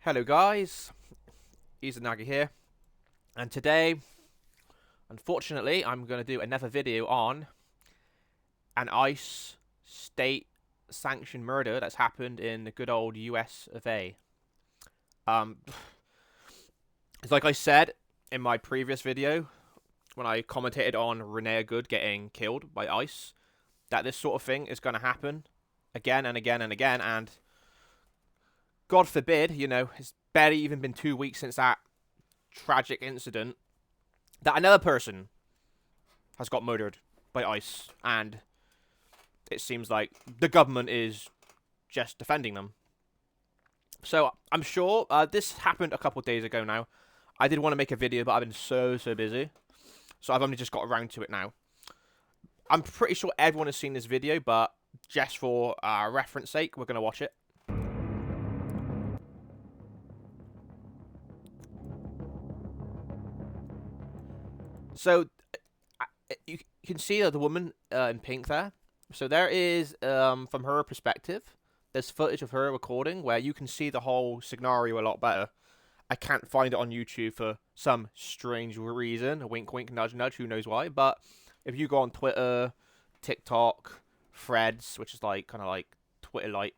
Hello guys, Izanagi here, and today, unfortunately, I'm going to do another video on an ICE state-sanctioned murder that's happened in the good old US of A. Um, it's like I said in my previous video, when I commentated on Renee Good getting killed by ICE, that this sort of thing is going to happen again and again and again, and God forbid, it's barely even been 2 weeks since that tragic incident, that another person has got murdered by ICE, and it seems like the government is just defending them. So I'm sure this happened a couple of days ago now. I did want to make a video, but I've been so busy, so I've only just got around to it now. I'm pretty sure everyone has seen this video, but just for reference sake, we're going to watch it. So, you can see the woman in pink there. So there is, from her perspective, there's footage of her recording where you can see the whole scenario a lot better. I can't find it on YouTube for some strange reason. A wink, wink, nudge, nudge. Who knows why? But if you go on Twitter, TikTok, Threads, which is like kind of like Twitter Lite,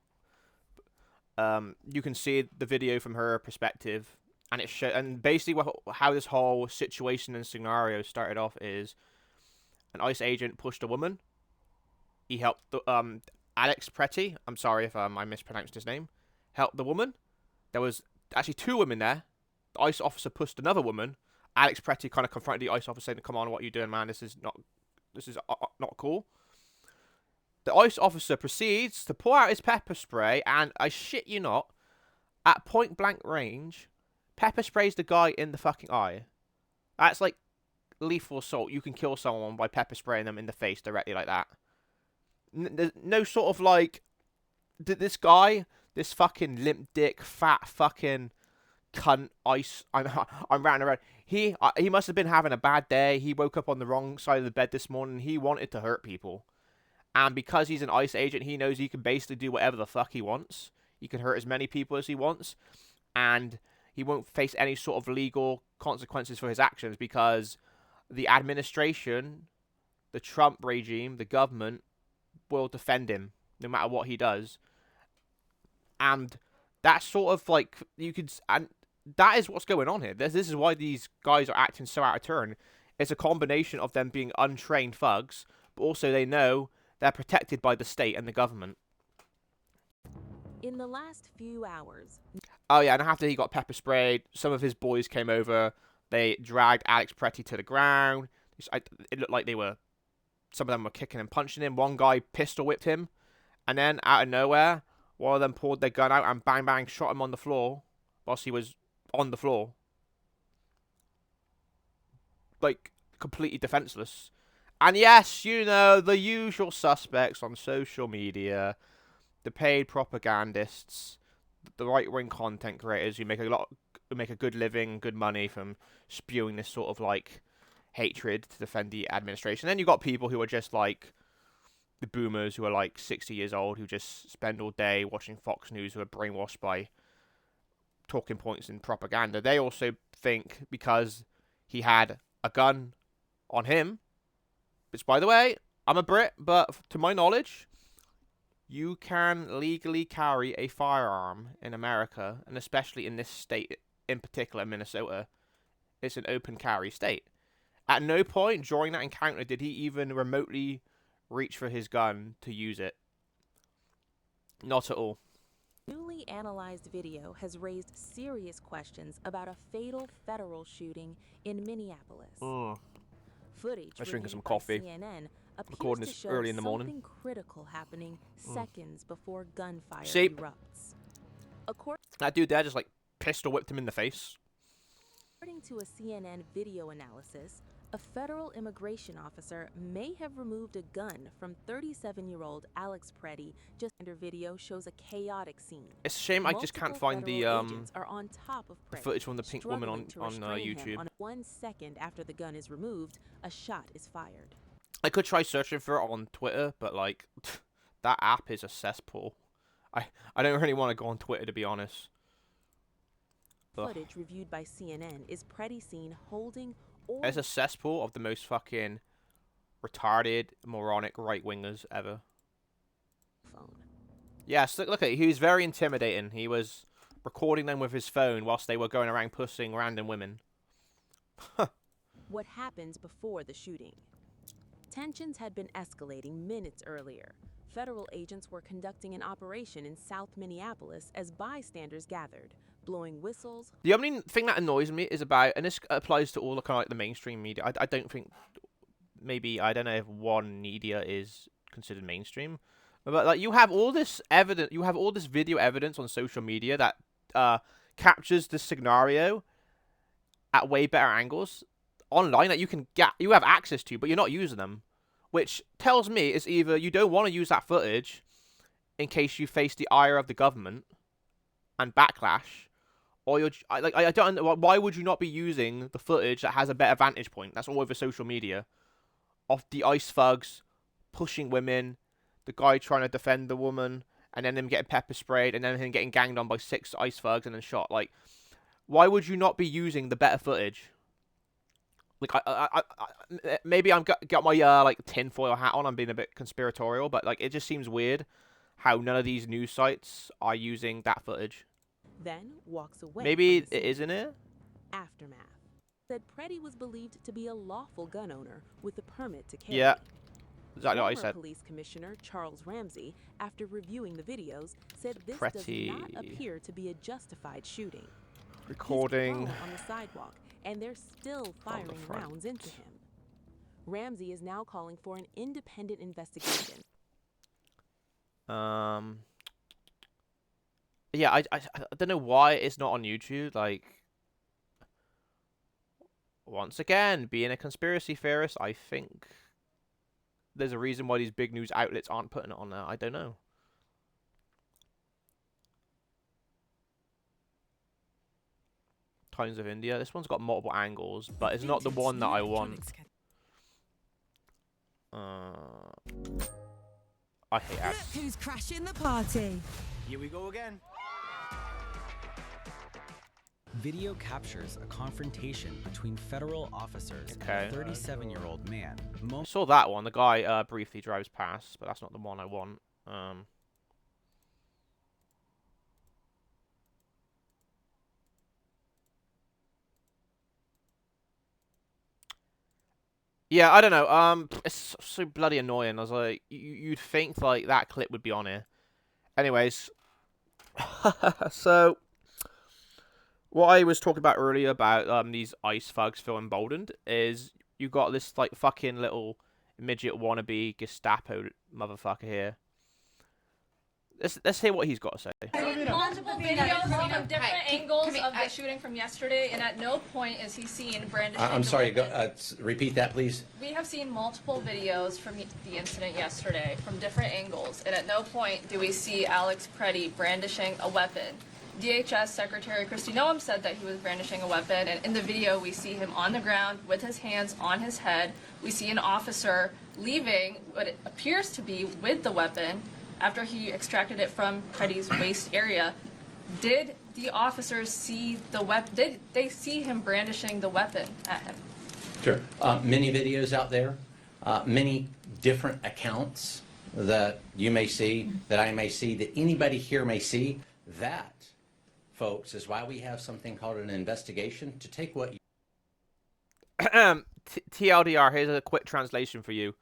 you can see the video from her perspective. And and basically how this whole situation and scenario started off is an ICE agent pushed a woman. He helped the Alex Preti. I'm sorry if I mispronounced his name. Helped the woman. There was actually 2 women there. The ICE officer pushed another woman. Alex Preti kind of confronted the ICE officer, saying, "Come on, what are you doing, man? This is not cool." The ICE officer proceeds to pull out his pepper spray, and I shit you not, at point blank range, pepper sprays the guy in the fucking eye. That's like lethal assault. You can kill someone by pepper spraying them in the face directly like that. There's no sort of like, this guy, this fucking limp dick, fat fucking cunt ICE. I'm ranting around. He must have been having a bad day. He woke up on the wrong side of the bed this morning. He wanted to hurt people, and because he's an ICE agent, he knows he can basically do whatever the fuck he wants. He can hurt as many people as he wants, and he won't face any sort of legal consequences for his actions because the administration, the Trump regime, the government will defend him no matter what he does. And that's sort of like, and that is what's going on here. This is why these guys are acting so out of turn. It's a combination of them being untrained thugs, but also they know they're protected by the state and the government. In the last few hours. Oh yeah, and after he got pepper sprayed, some of his boys came over. They dragged Alex Preti to the ground. It looked like some of them were kicking and punching him. One guy pistol whipped him, and then out of nowhere, one of them pulled their gun out and bang bang shot him on the floor whilst he was on the floor, like completely defenseless. And yes, the usual suspects on social media, the paid propagandists, the right-wing content creators who make a good living, good money from spewing this sort of like hatred to defend the administration. Then you got people who are just like the boomers who are like 60 years old, who just spend all day watching Fox News, who are brainwashed by talking points and propaganda. They also think because he had a gun on him, which, by the way, I'm a Brit, but to my knowledge, you can legally carry a firearm in America, and especially in this state, in particular, Minnesota. It's an open carry state. At no point during that encounter did he even remotely reach for his gun to use it. Not at all. Newly analyzed video has raised serious questions about a fatal federal shooting in Minneapolis. Footage I'm drinking some by coffee. CNN Recording appears this to show early in the morning. something critical happening seconds before gunfire See? erupts. According That dude there just like pistol whipped him in the face. to a CNN video analysis, a federal immigration officer may have removed a gun from 37-year-old Alex Preti. Just under video shows a chaotic scene. It's a shame I just can't find the agents are on top of Preti, footage from the pink woman on YouTube. 1 second after the gun is removed, a shot is fired. I could try searching for it on Twitter, but like that app is a cesspool. I don't really want to go on Twitter, to be honest. Ugh. footage reviewed by CNN is Preti seen holding or It's a cesspool of the most fucking retarded, moronic right-wingers ever. phone. Yes, look at it. He was very intimidating. He was recording them with his phone whilst they were going around pussing random women. What happens before the shooting? Tensions had been escalating minutes earlier. Federal agents were conducting an operation in South Minneapolis as bystanders gathered, blowing whistles. The only thing that annoys me is about, and this applies to all the kind of like the mainstream media. I don't think, maybe, I don't know if one media is considered mainstream, but like you have all this evidence, you have all this video evidence on social media that captures the scenario at way better angles online that you have access to, but you're not using them, which tells me it's either you don't want to use that footage in case you face the ire of the government and backlash, or I don't know, why would you not be using the footage that has a better vantage point that's all over social media of the ICE thugs pushing women, the guy trying to defend the woman, and then him getting pepper sprayed, and then him getting ganged on by 6 ICE thugs and then shot? Like, why would you not be using the better footage? Like, maybe I'm got my like tinfoil hat on. I'm being a bit conspiratorial, but like it just seems weird how none of these news sites are using that footage. Then walks away. Maybe from the it scene. isn't it. Aftermath. Said Preti was believed to be a lawful gun owner with a permit to carry. Yeah, exactly what I Former said. Police Commissioner Charles Ramsey, after reviewing the videos, said this Preti. does not appear to be a justified shooting. Recording. He's prone on the sidewalk, and they're still firing front. rounds into him. Ramsey is now calling for an independent investigation. Yeah, I don't know why it's not on YouTube. Like, once again, being a conspiracy theorist, I think there's a reason why these big news outlets aren't putting it on there. I don't know. Times of India. This one's got multiple angles, but it's not the one that I want. I hate ads. Look who's crashing the party. Here we go again. Video captures a confrontation between federal officers and a 37-year-old man. I saw that one. The guy briefly drives past, but that's not the one I want. Yeah, I don't know. It's so bloody annoying. I was like, you'd think like that clip would be on here. Anyways, so what I was talking about earlier about these ICE thugs feel emboldened is you got this like fucking little midget wannabe Gestapo motherfucker here. Let's hear what he's got to say. Multiple videos from different angles of the shooting from yesterday, and at no point is he seen brandishing. I'm sorry, the weapon. repeat that, please. We have seen multiple videos from the incident yesterday from different angles, and at no point do we see Alex Preti brandishing a weapon. DHS Secretary Kristi Noem said that he was brandishing a weapon, and in the video we see him on the ground with his hands on his head. We see an officer leaving what it appears to be with the weapon after he extracted it from Preti's waist area. Did the officers see the weapon? Did they see him brandishing the weapon at him? Sure. Many videos out there, many different accounts that you may see, that I may see, that anybody here may see. That, folks, is why we have something called an investigation to take what you... TLDR, here's a quick translation for you.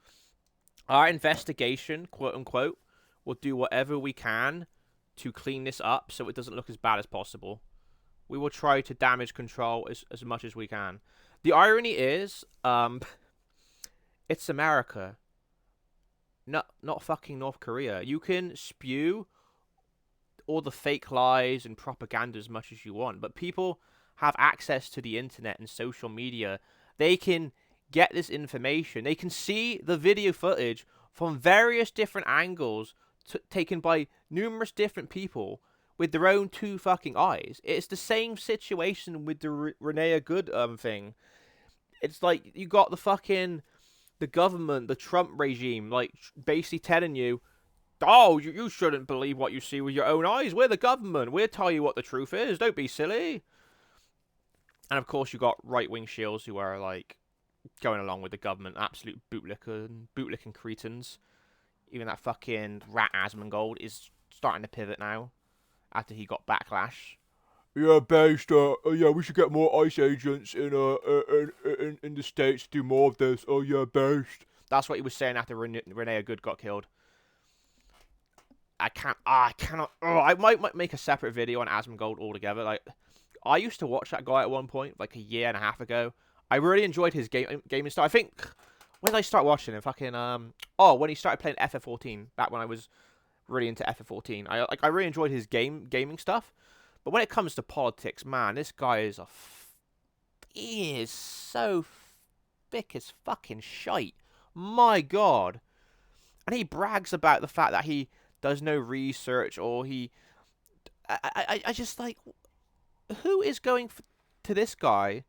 Our investigation, quote unquote, will do whatever we can to clean this up so it doesn't look as bad as possible. We will try to damage control as much as we can. The irony is, it's America, not fucking North Korea. You can spew all the fake lies and propaganda as much as you want, but people have access to the internet and social media. They can get this information. They can see the video footage from various different angles taken by numerous different people with their own two fucking eyes. It's the same situation with the Renea Good thing. It's like you got the government, the Trump regime, like basically telling you, oh, you shouldn't believe what you see with your own eyes. We're the government. We'll tell you what the truth is. Don't be silly. And of course, you got right-wing shills who are like going along with the government, absolute bootlicking cretins. Even that fucking rat Asmongold is starting to pivot now after he got backlash. Yeah, based. Yeah, we should get more ICE agents in the States to do more of this. Oh yeah, based. That's what he was saying after Renee Good got killed. I cannot. Oh, I might make a separate video on Asmongold altogether. Like, I used to watch that guy at one point, like a year and a half ago. I really enjoyed his gaming style. I think when did I start watching him? Fucking when he started playing FF14, back when I was really into FF14. I really enjoyed his gaming stuff. But when it comes to politics, man, this guy is he is so thick as fucking shite. My God. And he brags about the fact that he does no research, or I just like, who is going to this guy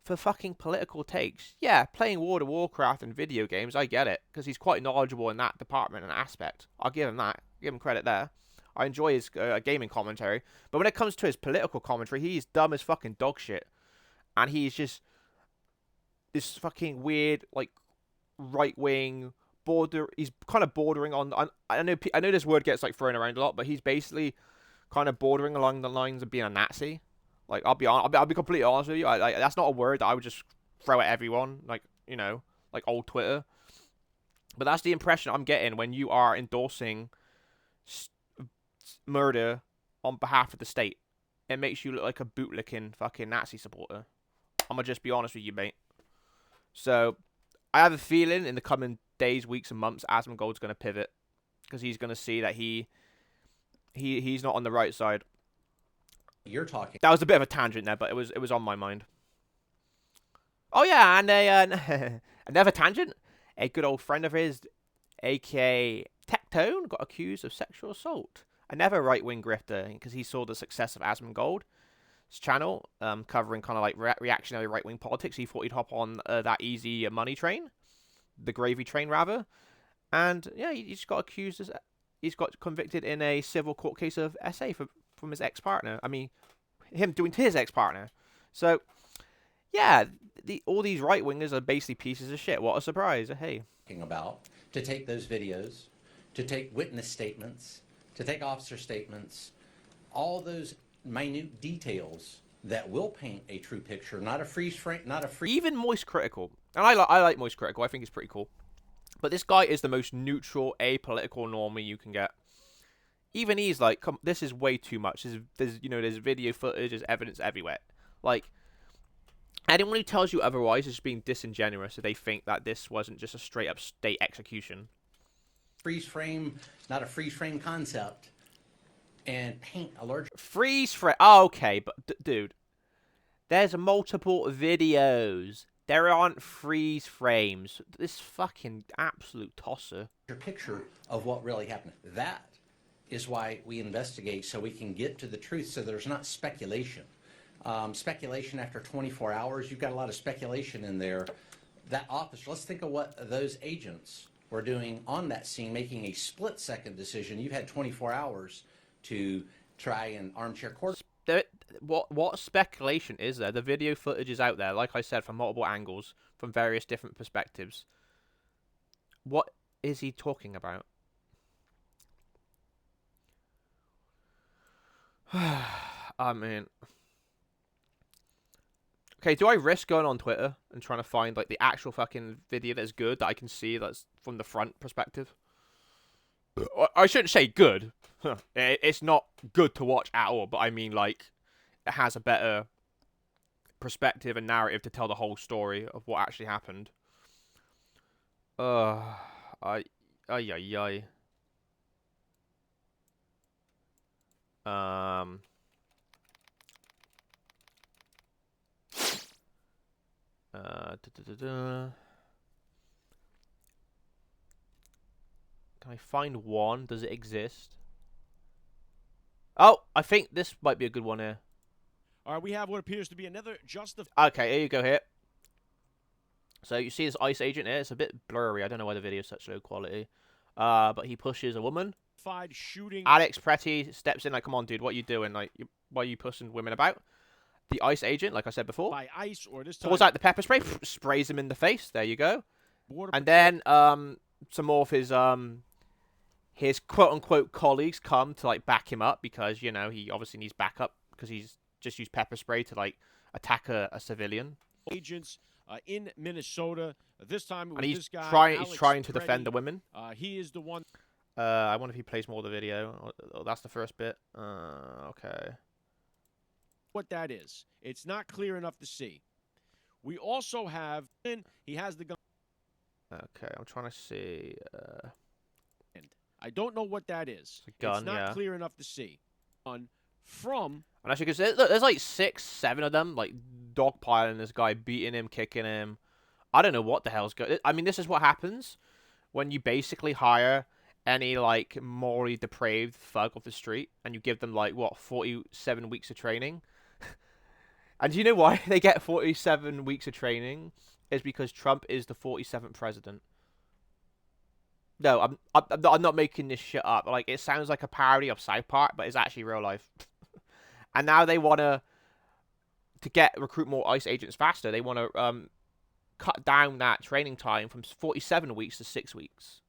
for fucking political takes? Yeah, playing World of Warcraft and video games, I get it, because he's quite knowledgeable in that department and aspect. I'll give him that. Give him credit there. I enjoy his gaming commentary. But when it comes to his political commentary, he's dumb as fucking dog shit. And he's just this fucking weird, like, right-wing he's kind of bordering on. I know this word gets like thrown around a lot, but he's basically kind of bordering along the lines of being a Nazi. Like, I'll be completely honest with you. That's not a word that I would just throw at everyone. Like, you know, like old Twitter. But that's the impression I'm getting when you are endorsing murder on behalf of the state. It makes you look like a bootlicking fucking Nazi supporter. I'm gonna just be honest with you, mate. So, I have a feeling in the coming days, weeks, and months, Asmongold's going to pivot, because he's going to see that he's not on the right side. You're talking. That was a bit of a tangent there, but it was on my mind. Oh yeah, and another tangent. A good old friend of his, aka Tectone, got accused of sexual assault. Another right-wing grifter, because he saw the success of Asmongold's channel, covering kind of like reactionary right-wing politics. He thought he'd hop on that easy money train. The gravy train, rather. And yeah, he's got accused. He's got convicted in a civil court case of SA from his ex-partner. I mean, him doing to his ex-partner. So, yeah, all these right-wingers are basically pieces of shit. What a surprise. Hey. About to take those videos, to take witness statements, to take officer statements, all those minute details that will paint a true picture, not a freeze frame, Even Moist Critical. And I like Moist Critical. I think he's pretty cool. But this guy is the most neutral, apolitical normie you can get. Even he's like, come, this is way too much. There's video footage, there's evidence everywhere. Like, anyone who tells you otherwise is just being disingenuous if they think that this wasn't just a straight up state execution. Freeze frame, not a freeze frame concept. And paint a large freeze frame. Oh, okay, but dude, there's multiple videos. There aren't freeze frames. This fucking absolute tosser. Picture of what really happened. That is why we investigate, so we can get to the truth, so there's not speculation. Speculation after 24 hours, you've got a lot of speculation in there. That officer, let's think of what those agents were doing on that scene, making a split-second decision. You've had 24 hours to try and armchair court. What speculation is there? The video footage is out there, like I said, from multiple angles, from various different perspectives. What is he talking about? I mean, okay, do I risk going on Twitter and trying to find like the actual fucking video that's good, that I can see that's from the front perspective? I shouldn't say good. It's not good to watch at all, but I mean, like, it has a better perspective and narrative to tell the whole story of what actually happened. Ay. Can I find one? Does it exist? Oh, I think this might be a good one here. All right, we have what appears to be another Okay, here you go here. So you see this ICE agent here. It's a bit blurry. I don't know why the video is such low quality. But he pushes a woman. shooting. Alex Preti steps in like, come on, dude, what are you doing? Like, why are you pushing women about? the ICE agent, like I said before, by ICE, or this time pulls out the pepper spray, sprays him in the face. There you go. Border And Patrol. then some more of his quote unquote colleagues come to like back him up because he obviously needs backup because he's just used pepper spray to like attack a civilian. Agents in Minnesota. This time it was And he's this guy. trying Alex to defend Preti. the women. He is the one. I wonder if he plays more of the video. Oh, that's the first bit. Okay. What that is. It's not clear enough to see. We also have. He has the gun. Okay, I'm trying to see. I don't know what that is. It's a gun, it's not yeah. clear enough to see. From. And actually, because look, there's like 6, 7 of them, like dogpiling this guy, beating him, kicking him. I don't know what the hell's going. I mean, this is what happens when you basically hire any like morally depraved thug off the street, and you give them like what 47 weeks of training. And do you know why they get 47 weeks of training? Is because Trump is the 47th president. No, I'm not making this shit up. Like, it sounds like a parody of South Park, but it's actually real life. And now they want to recruit more ICE agents faster. They want to cut down that training time from 47 weeks to 6 weeks.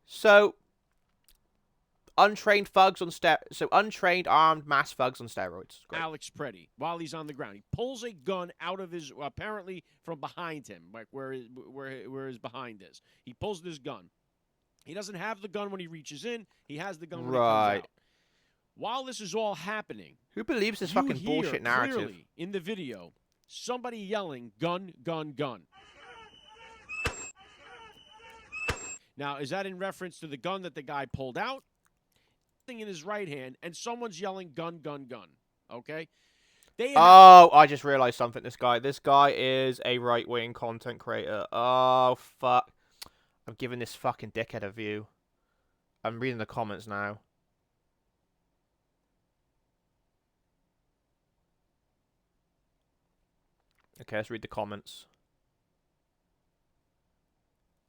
So untrained armed mass thugs on steroids. Great. Alex Preti, while he's on the ground, he pulls a gun out of his, apparently from behind him, like where his behind is. He pulls this gun. He doesn't have the gun when he reaches in. He has the gun when he comes out. While this is all happening, who believes this you fucking hear bullshit narrative? Clearly in the video, somebody yelling, "Gun, gun, gun." Now, is that in reference to the gun that the guy pulled out? In his right hand, and someone's yelling, "Gun, gun, gun." Okay. Oh, I just realized something. This guy is a right-wing content creator. Oh fuck! I'm giving this fucking dickhead a view. I'm reading the comments now. Okay, let's read the comments.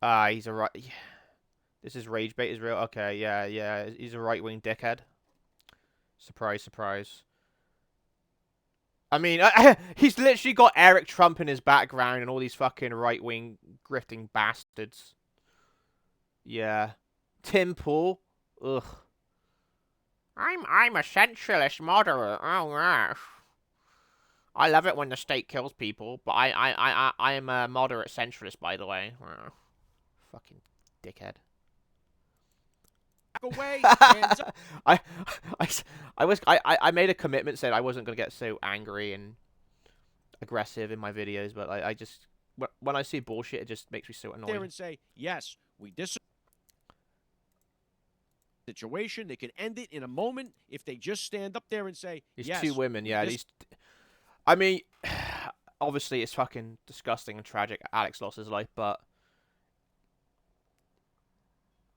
He's a right. Yeah. This is rage bait is real. Okay, yeah. He's a right-wing dickhead. Surprise, surprise. I mean, he's literally got Eric Trump in his background and all these fucking right-wing grifting bastards. Yeah. Tim Pool. Ugh. I'm a centralist moderate. Oh gosh. I love it when the state kills people, but I am a moderate centralist, by the way. Fucking dickhead. Away. I made a commitment, said I wasn't gonna get so angry and aggressive in my videos, but I just when I see bullshit, it just makes me so annoyed. There and say, yes, we disagree. Situation, they can end it in a moment if they just stand up there and say, These yes. 2 women, yeah. I mean, obviously it's fucking disgusting and tragic. Alex lost his life, but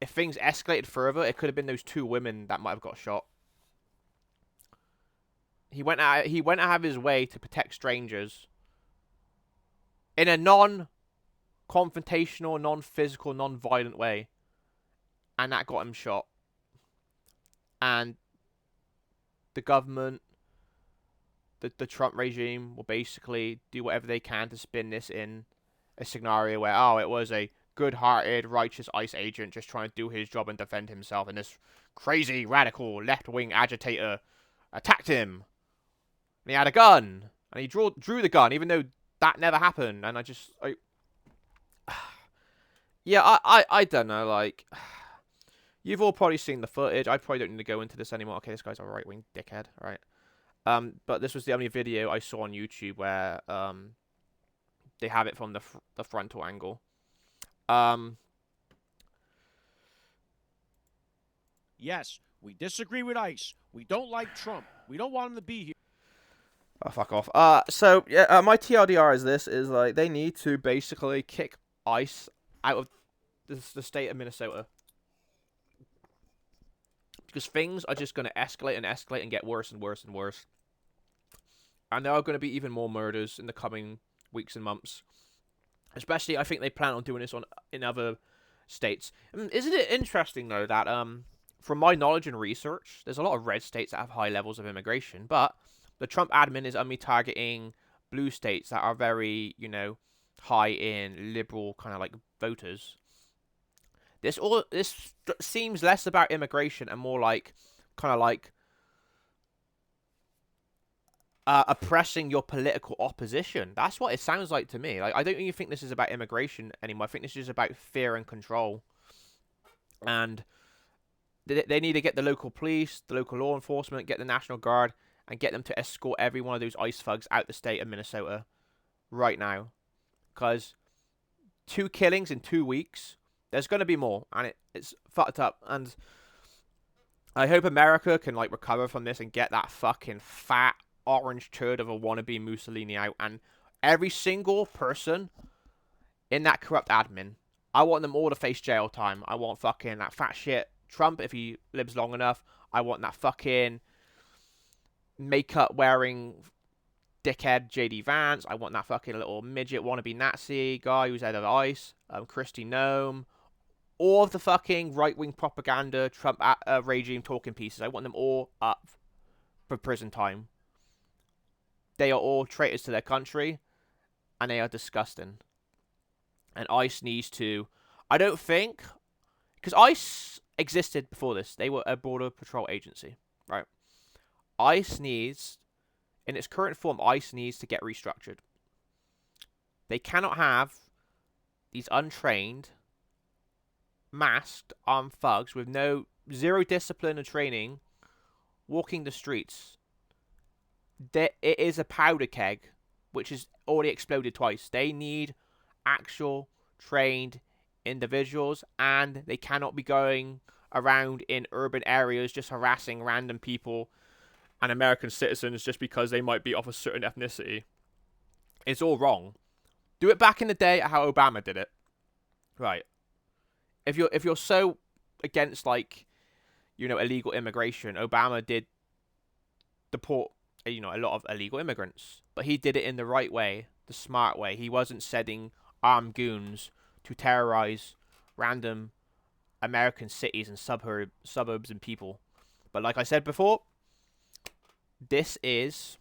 if things escalated further, it could have been those 2 women that might have got shot. He went out of his way to protect strangers in a non-confrontational, non-physical, non-violent way, and that got him shot. And the government, the Trump regime, will basically do whatever they can to spin this in a scenario where, oh, it was a good-hearted, righteous ICE agent just trying to do his job and defend himself, and this crazy, radical, left-wing agitator attacked him. And he had a gun, and he drew the gun, even though that never happened. And yeah, I don't know, like, you've all probably seen the footage. I probably don't need to go into this anymore. Okay, this guy's a right-wing dickhead, right? But this was the only video I saw on YouTube where they have it from the frontal angle. Yes, we disagree with ICE. We don't like Trump. We don't want him to be here. Oh, fuck off. So, yeah, my TLDR is like, they need to basically kick ICE out of the state of Minnesota. Because things are just going to escalate and get worse and worse and worse. And there are going to be even more murders in the coming weeks and months. Especially, I think they plan on doing this in other states. Isn't it interesting, though, that from my knowledge and research, there's a lot of red states that have high levels of immigration, but the Trump admin is only targeting blue states that are very, you know, high in liberal kind of like voters. This seems less about immigration and more like kind of like oppressing your political opposition. That's what it sounds like to me. Like, I don't even think this is about immigration anymore. I think this is about fear and control. And they need to get the local police, the local law enforcement, get the National Guard, and get them to escort every one of those ICE thugs out the state of Minnesota right now. Because 2 killings in 2 weeks, there's going to be more, and it's fucked up. And I hope America can like recover from this and get that fucking fat orange turd of a wannabe Mussolini out. And every single person in that corrupt admin, I want them all to face jail time. I want fucking that fat shit Trump, if he lives long enough. I want that fucking makeup wearing dickhead JD Vance. I want that fucking little midget wannabe Nazi guy who's head of ICE, Kristi Noem. All of the fucking right-wing propaganda Trump regime talking pieces. I want them all up for prison time. They are all traitors to their country, and they are disgusting. And ICE needs to... I don't think... Because ICE existed before this. They were a border patrol agency, right? ICE needs... In its current form, ICE needs to get restructured. They cannot have these untrained, masked armed thugs with zero discipline and training walking the streets. It is a powder keg, which has already exploded twice. They need actual trained individuals, and they cannot be going around in urban areas just harassing random people and American citizens just because they might be of a certain ethnicity. It's all wrong. Do it back in the day at how Obama did it. Right. If you're so against, like, you know, illegal immigration, Obama did deport, you know, a lot of illegal immigrants, but he did it in the right way, the smart way. He wasn't sending armed goons to terrorize random American cities and suburbs and people. But like I said before, this is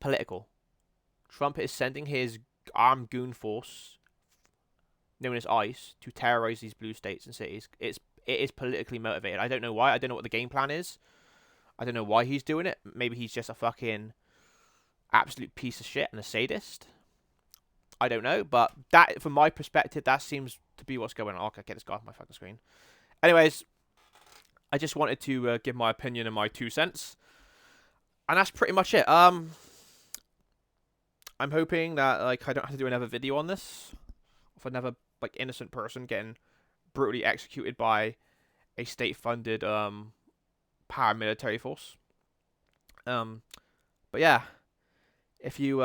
political. Trump is sending his armed goon force, known as ICE, to terrorize these blue states and cities. It is politically motivated. I don't know why. I don't know what the game plan is. I don't know why he's doing it. Maybe he's just a fucking absolute piece of shit and a sadist. I don't know. But that, from my perspective, that seems to be what's going on. Okay, get this guy off my fucking screen. Anyways, I just wanted to give my opinion and my 2 cents. And that's pretty much it. I'm hoping that, like, I don't have to do another video on this. Of another, like, innocent person getting brutally executed by a state-funded paramilitary force. But yeah, if you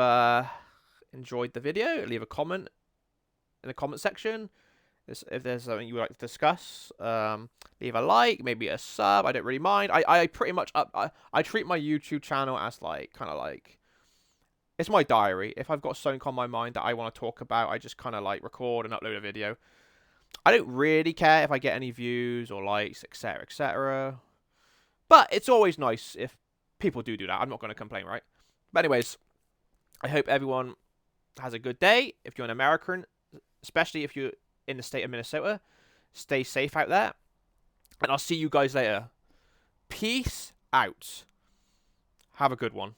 enjoyed the video, leave a comment in the comment section. If there's something you would like to discuss, leave a like, maybe a sub. I don't really mind. I pretty much I treat my YouTube channel as like kind of like, it's my diary. If I've got something on my mind that I want to talk about, I just kind of like record and upload a video. I don't really care if I get any views or likes, etc., etc. But it's always nice if people do that. I'm not going to complain, right? But anyways, I hope everyone has a good day. If you're an American, especially if you're in the state of Minnesota, stay safe out there. And I'll see you guys later. Peace out. Have a good one.